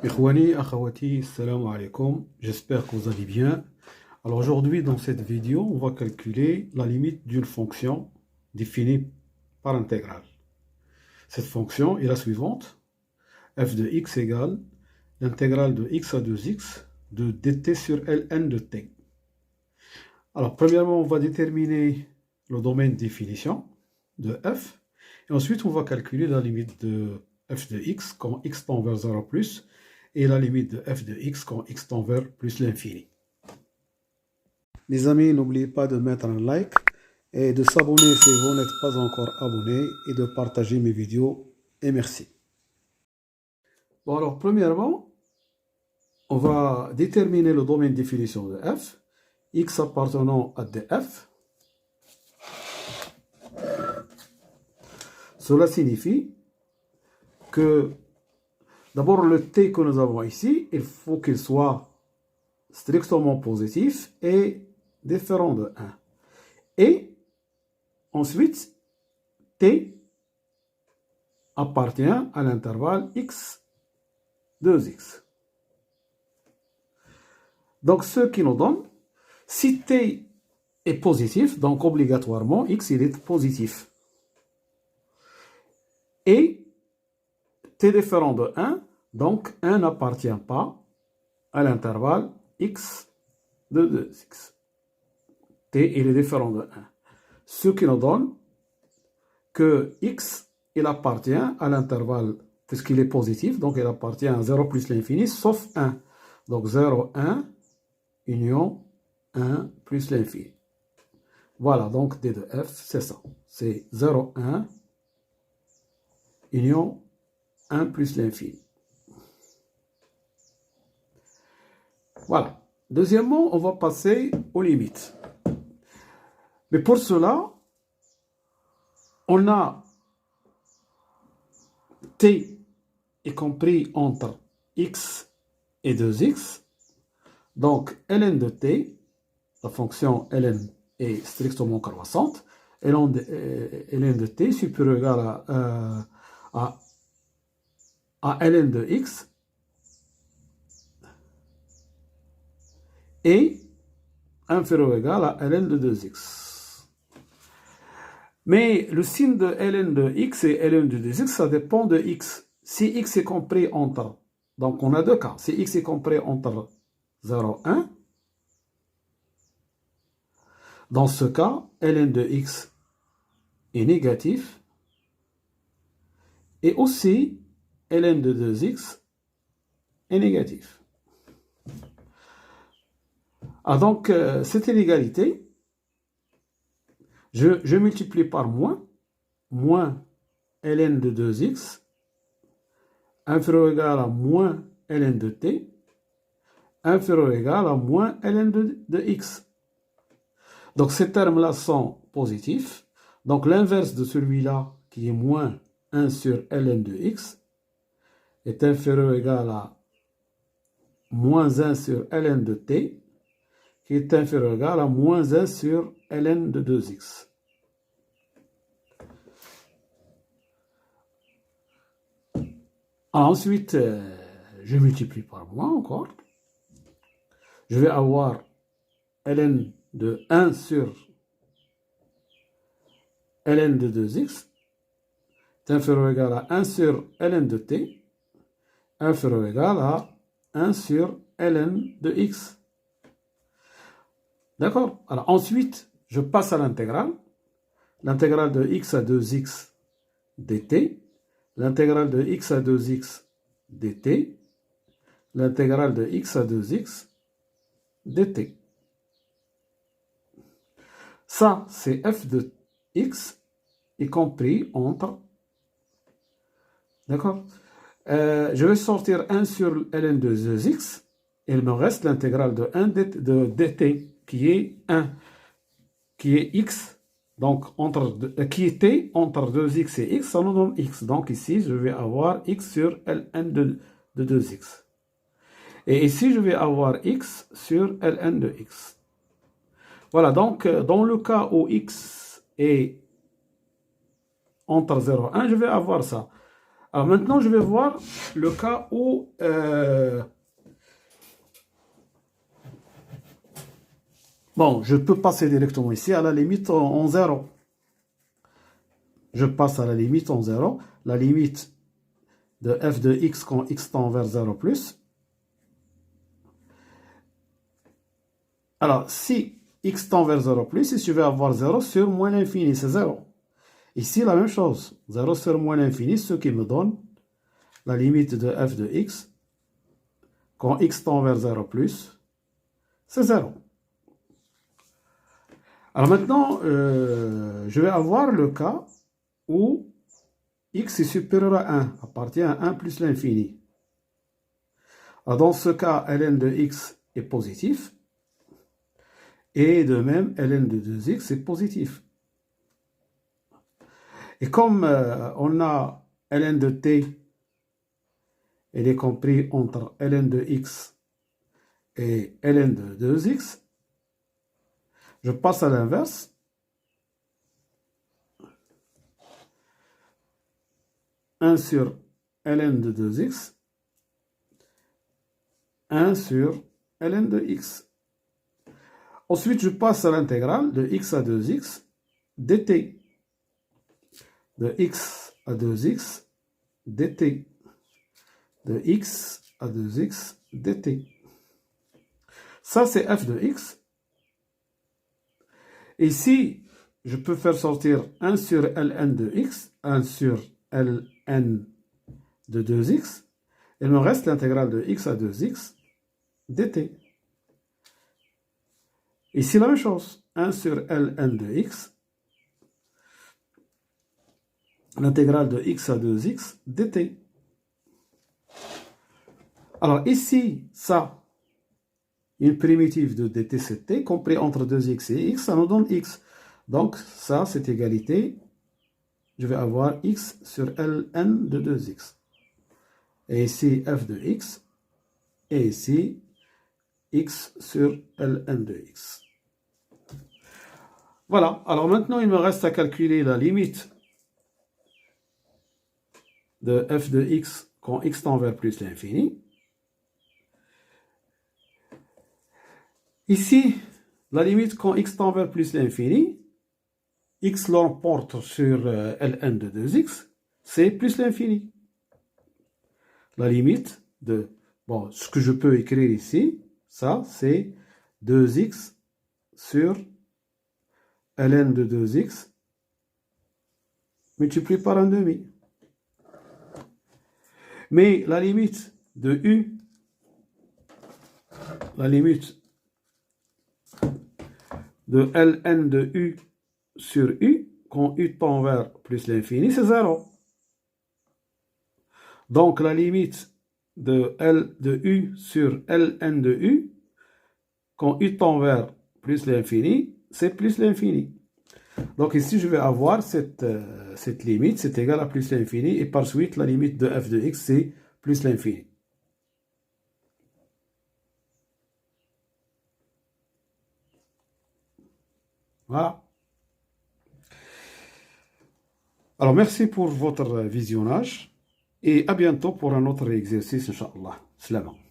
Ikhwani, akhawati, salam alaikum. J'espère que vous allez bien. Alors aujourd'hui, dans cette vidéo, on va calculer la limite d'une fonction définie par intégrale. Cette fonction est la suivante. F de x égale l'intégrale de x à 2x de dt sur ln de t. Alors premièrement, on va déterminer le domaine de définition de f. Et ensuite, on va calculer la limite de f de x quand x tend vers 0 plus et la limite de f de x quand x tend vers plus l'infini. Les amis, n'oubliez pas de mettre un like et de s'abonner si vous n'êtes pas encore abonné et de partager mes vidéos. Et merci. Bon, alors, premièrement, on va déterminer le domaine de définition de f, x appartenant à df. Cela signifie que d'abord, le t que nous avons ici, il faut qu'il soit strictement positif et différent de 1. Et ensuite, t appartient à l'intervalle x 2x. Donc, ce qui nous donne, si t est positif, donc obligatoirement, x il est positif. Et t différent de 1, donc 1 n'appartient pas à l'intervalle x de 2x. T il est différent de 1. Ce qui nous donne que x il appartient à l'intervalle, puisqu'il est positif, donc il appartient à 0 plus l'infini, sauf 1. Donc 0, 1, union 1 plus l'infini. Voilà, donc d de f, c'est ça. C'est 0, 1, union 1 plus l'infini. Voilà. Deuxièmement, on va passer aux limites. Mais pour cela, on a t est compris entre x et 2x. Donc, ln de t, la fonction ln est strictement croissante. Ln de t supérieur ou égal à ln de x et inférieur ou égal à ln de 2x. Mais le signe de ln de x et ln de 2x, ça dépend de x. Si x est compris entre, donc on a deux cas, si x est compris entre 0 et 1, dans ce cas, ln de x est négatif et aussi ln de 2x est négatif. Ah, donc, cette inégalité, je multiplie par moins ln de 2x, inférieur ou égal à moins ln de t, inférieur ou égal à moins ln de x. Donc, ces termes-là sont positifs. Donc, l'inverse de celui-là, qui est moins 1 sur ln de x, est inférieur ou égal à moins 1 sur ln de t, qui est inférieur ou égal à moins 1 sur ln de 2x. Alors ensuite, je multiplie par moins encore. Je vais avoir ln de 1 sur ln de 2x est inférieur ou égal à 1 sur ln de t, inférieur ou égal à 1 sur ln de x. D'accord? Alors ensuite, je passe à l'intégrale. L'intégrale de x à 2x dt, l'intégrale de x à 2x dt, l'intégrale de x à 2x dt. Ça, c'est f de x, y compris entre... D'accord? Je vais sortir 1 sur ln de 2x, et il me reste l'intégrale de 1 de dt, qui est 1, qui est x, donc qui est t entre 2x et x, ça nous donne x. Donc ici, je vais avoir x sur ln de 2x. Et ici, je vais avoir x sur ln de x. Voilà, donc dans le cas où x est entre 0 et 1, je vais avoir ça. Alors maintenant, je vais voir le cas où bon, je peux passer directement ici à la limite en 0. Je passe à la limite en 0. La limite de f de x quand x tend vers 0 plus. Alors, si x tend vers 0 plus, ici je vais avoir 0 sur moins l'infini, c'est 0. Ici, la même chose. 0 sur moins l'infini, ce qui me donne la limite de f de x quand x tend vers 0 plus, c'est 0. Alors maintenant, je vais avoir le cas où x est supérieur à 1, appartient à 1 plus l'infini. Dans ce cas, ln de x est positif. Et de même, ln de 2x est positif. Et comme on a ln de t, il est compris entre ln de x et ln de 2x, je passe à l'inverse. Un sur ln de 2x, 1 sur ln de x. Ensuite, je passe à l'intégrale de x à 2x dt. De x à 2x dt. De x à 2x dt. Ça, c'est f de x. Ici, je peux faire sortir 1 sur ln de x, 1 sur ln de 2x. Il me reste l'intégrale de x à 2x dt. Ici, la même chose. 1 sur ln de x, l'intégrale de x à 2x dt. Alors ici, ça, une primitive de dt, c'est t, compris entre 2x et x, ça nous donne x. Donc, ça, cette égalité, je vais avoir x sur ln de 2x. Et ici, f de x, et ici, x sur ln de x. Voilà, alors maintenant, il me reste à calculer la limite de f de x quand x tend vers plus l'infini. Ici, la limite quand x tend vers plus l'infini, x l'emporte sur ln de 2x, c'est plus l'infini. La limite de, bon, ce que je peux écrire ici, ça, c'est 2x sur ln de 2x multiplié par un demi. Mais la limite de u, la limite de ln de u sur u, quand u tend vers plus l'infini, c'est 0. Donc la limite de L de u sur ln de u, quand u tend vers plus l'infini, c'est plus l'infini. Donc ici, je vais avoir cette limite, c'est égal à plus l'infini, et par suite, la limite de f de x, c'est plus l'infini. Voilà. Alors, merci pour votre visionnage, et à bientôt pour un autre exercice, Inch'Allah. Salam.